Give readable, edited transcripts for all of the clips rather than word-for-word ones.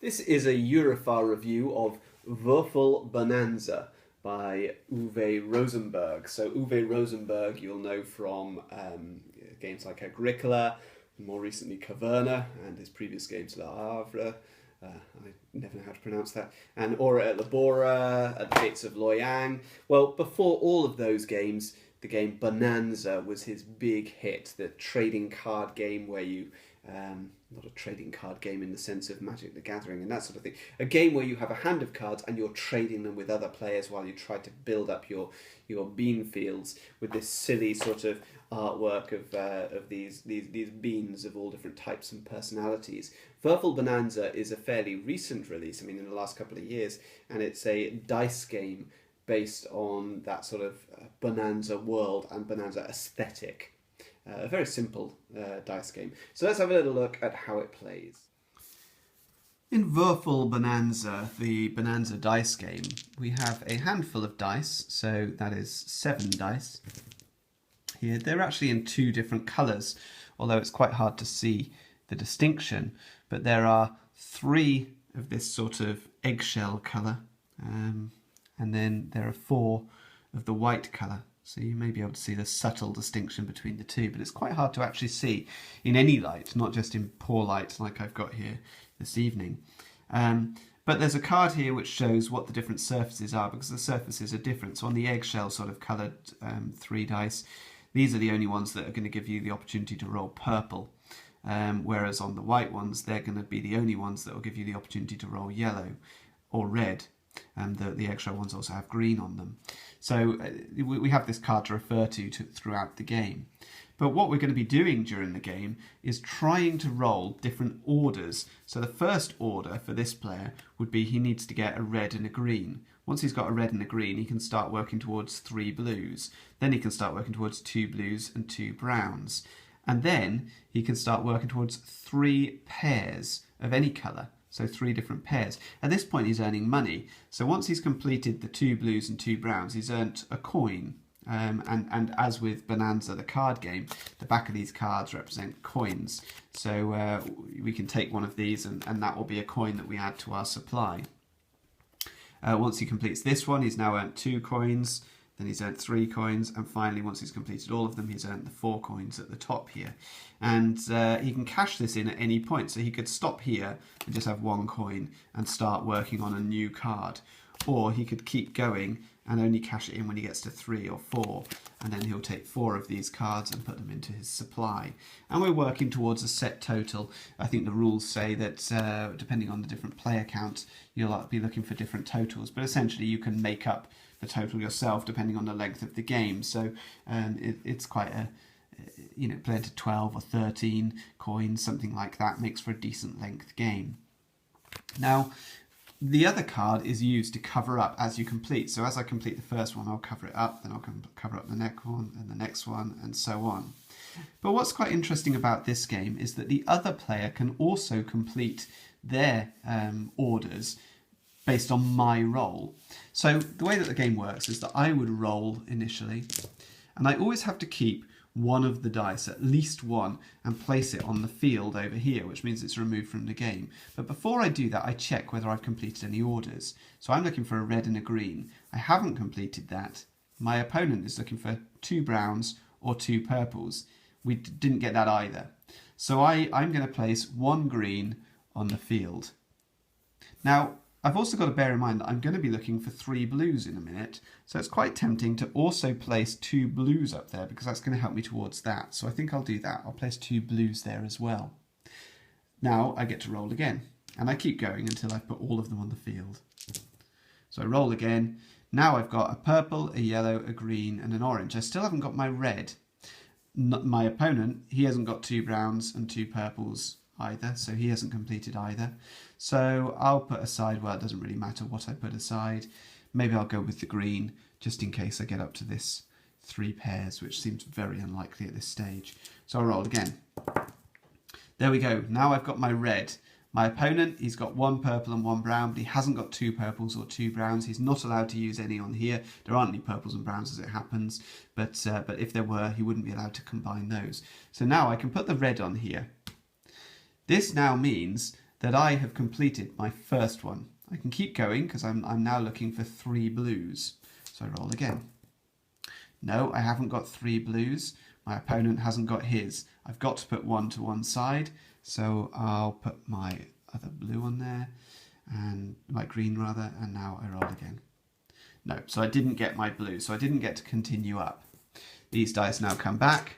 This is a Eurofar review of Wurfel Bohnanza by Uwe Rosenberg. So Uwe Rosenberg you'll know from games like Agricola, more recently Caverna, and his previous games La Havre. I never know how to pronounce that. And Ora et Labora, At the Gates of Loyang. Well, before all of those games, the game Bohnanza was his big hit, the trading card game where you... not a trading card game in the sense of Magic the Gathering and that sort of thing. A game where you have a hand of cards and you're trading them with other players while you try to build up your bean fields with this silly sort of artwork of these beans of all different types and personalities. Wurfel Bohnanza is a fairly recent release, I mean in the last couple of years, and it's a dice game based on that sort of Bonanza world and Bonanza aesthetic. A very simple dice game. So let's have a little look at how it plays. In Wurfel Bohnanza, the Bonanza dice game, we have a handful of dice, so that is 7 dice. Here, they're actually in 2 different colours, although it's quite hard to see the distinction, but there are 3 of this sort of eggshell colour, and then there are 4 of the white colour. So you may be able to see the subtle distinction between the 2, but it's quite hard to actually see in any light, not just in poor light like I've got here this evening. But there's a card here which shows what the different surfaces are, because the surfaces are different. So on the eggshell sort of coloured 3 dice, these are the only ones that are going to give you the opportunity to roll purple. Whereas on the white ones, they're going to be the only ones that will give you the opportunity to roll yellow or red. The eggshell ones also have green on them. So we have this card to refer to throughout the game. But what we're going to be doing during the game is trying to roll different orders. So the first order for this player would be he needs to get a red and a green. Once he's got a red and a green, he can start working towards 3 blues. Then he can start working towards 2 blues and 2 browns. And then he can start working towards 3 pairs of any colour. So 3 different pairs. At this point he's earning money. So once he's completed the 2 blues and 2 browns, he's earned a coin. And as with Bonanza, the card game, the back of these cards represent coins. So we can take one of these and that will be a coin that we add to our supply. Once he completes this one, he's now earned 2 coins. Then he's earned 3 coins, and finally, once he's completed all of them, he's earned the 4 coins at the top here. And he can cash this in at any point, so he could stop here and just have 1 coin and start working on a new card. Or he could keep going and only cash it in when he gets to 3 or 4, and then he'll take 4 of these cards and put them into his supply. And we're working towards a set total. I think the rules say that depending on the different player count, you'll be looking for different totals, but essentially you can make up the total yourself depending on the length of the game. So it's quite a, playing to 12 or 13 coins, something like that, makes for a decent length game. Now, the other card is used to cover up as you complete. So as I complete the first one, I'll cover it up, then I'll cover up the next one, and the next one, and so on. But what's quite interesting about this game is that the other player can also complete their orders based on my roll. So the way that the game works is that I would roll initially, and I always have to keep one of the dice, at least one, and place it on the field over here, which means it's removed from the game. But before I do that, I check whether I've completed any orders. So I'm looking for a red and a green. I haven't completed that. My opponent is looking for 2 browns or 2 purples. We didn't get that either. So I'm going to place 1 green on the field. Now, I've also got to bear in mind that I'm going to be looking for 3 blues in a minute, so it's quite tempting to also place 2 blues up there because that's going to help me towards that. So I think I'll do that. I'll place 2 blues there as well. Now I get to roll again, and I keep going until I've put all of them on the field. So I roll again. Now I've got a purple, a yellow, a green, and an orange. I still haven't got my red. My opponent, he hasn't got 2 browns and 2 purples either, so he hasn't completed either. So I'll put aside, well, it doesn't really matter what I put aside. Maybe I'll go with the green, just in case I get up to this 3 pairs, which seems very unlikely at this stage. So I'll roll again. There we go. Now I've got my red. My opponent, he's got 1 purple and 1 brown, but he hasn't got 2 purples or 2 browns. He's not allowed to use any on here. There aren't any purples and browns as it happens, but if there were, he wouldn't be allowed to combine those. So now I can put the red on here. This now means that I have completed my first one. I can keep going because I'm now looking for 3 blues. So I roll again. No, I haven't got 3 blues. My opponent hasn't got his. I've got to put 1 to one side. So I'll put my other blue on there, and my green rather, and now I roll again. No, so I didn't get my blue, so I didn't get to continue up. These dice now come back,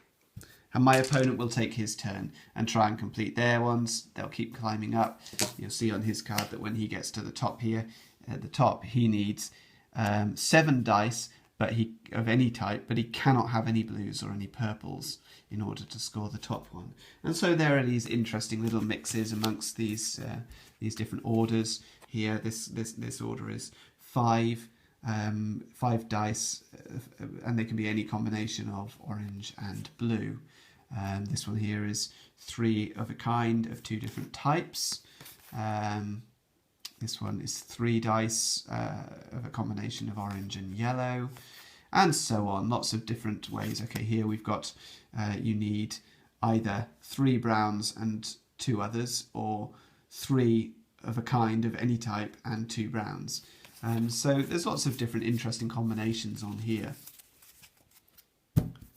and my opponent will take his turn and try and complete their ones. They'll keep climbing up. You'll see on his card that when he gets to the top here, at the top, he needs 7 dice of any type, but he cannot have any blues or any purples in order to score the top one. And so there are these interesting little mixes amongst these different orders. Here, this order is 5 dice, and they can be any combination of orange and blue. This one here is 3 of a kind of 2 different types. This one is 3 dice of a combination of orange and yellow, and so on. Lots of different ways. Okay, here we've got, you need either 3 browns and 2 others, or 3 of a kind of any type and 2 browns. So there's lots of different interesting combinations on here.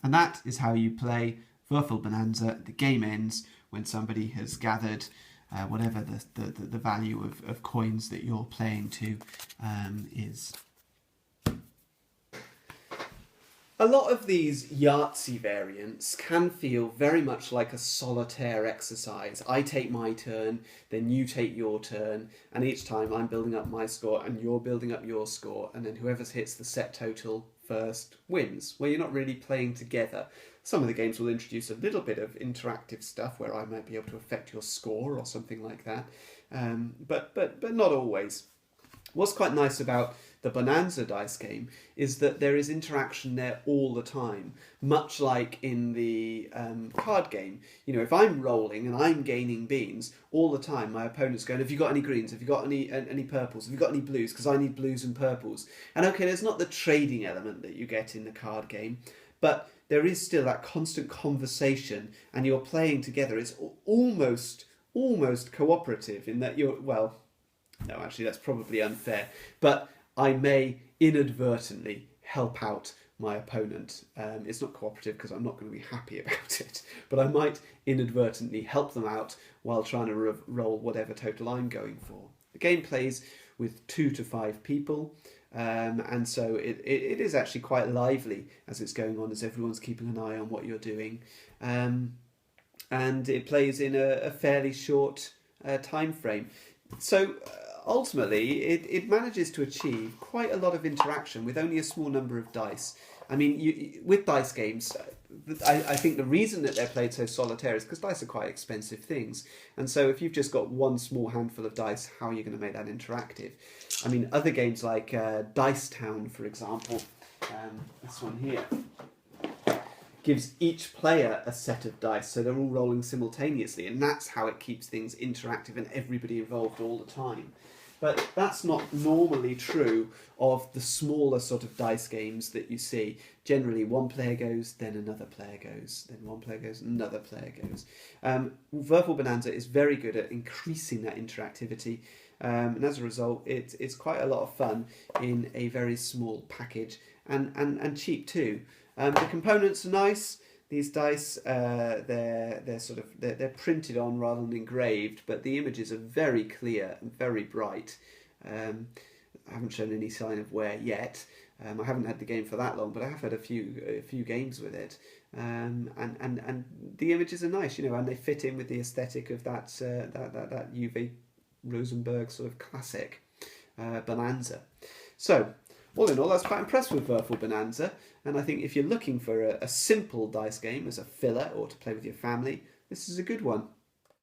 And that is how you play Wurfel Bohnanza. The game ends when somebody has gathered whatever the value of coins that you're playing to is. A lot of these Yahtzee variants can feel very much like a solitaire exercise. I take my turn, then you take your turn, and each time I'm building up my score and you're building up your score, and then whoever hits the set total first wins, where you're not really playing together. Some of the games will introduce a little bit of interactive stuff where I might be able to affect your score or something like that, but not always. What's quite nice about the Bonanza dice game is that there is interaction there all the time, much like in the card game. You know, if I'm rolling and I'm gaining beans, all the time my opponent's going, have you got any greens? Have you got any purples? Have you got any blues? Because I need blues and purples. And okay, there's not the trading element that you get in the card game, but there is still that constant conversation, and you're playing together. It's almost cooperative in that you're, well, no, actually that's probably unfair, but I may inadvertently help out my opponent. It's not cooperative because I'm not going to be happy about it, but I might inadvertently help them out while trying to roll whatever total I'm going for. The game plays with 2 to 5 people, and so it is actually quite lively as it's going on, as everyone's keeping an eye on what you're doing, and it plays in a fairly short time frame. So ultimately, it manages to achieve quite a lot of interaction with only a small number of dice. I mean, with dice games, I think the reason that they're played so solitaire is because dice are quite expensive things. And so if you've just got one small handful of dice, how are you going to make that interactive? I mean, other games like Dice Town, for example, this one here, gives each player a set of dice, so they're all rolling simultaneously, and that's how it keeps things interactive and everybody involved all the time. But that's not normally true of the smaller sort of dice games that you see. Generally, one player goes, then another player goes, then one player goes, another player goes. Wurfel Bohnanza is very good at increasing that interactivity, and as a result, it's quite a lot of fun in a very small package, and cheap too. The components are nice. These dice, they're printed on rather than engraved, but the images are very clear and very bright. I haven't shown any sign of wear yet. I haven't had the game for that long, but I have had a few games with it, and the images are nice, you know, and they fit in with the aesthetic of that Uwe Rosenberg sort of classic Bonanza. So, all in all, I was quite impressed with Wurfel Bohnanza, and I think if you're looking for a simple dice game as a filler or to play with your family, this is a good one.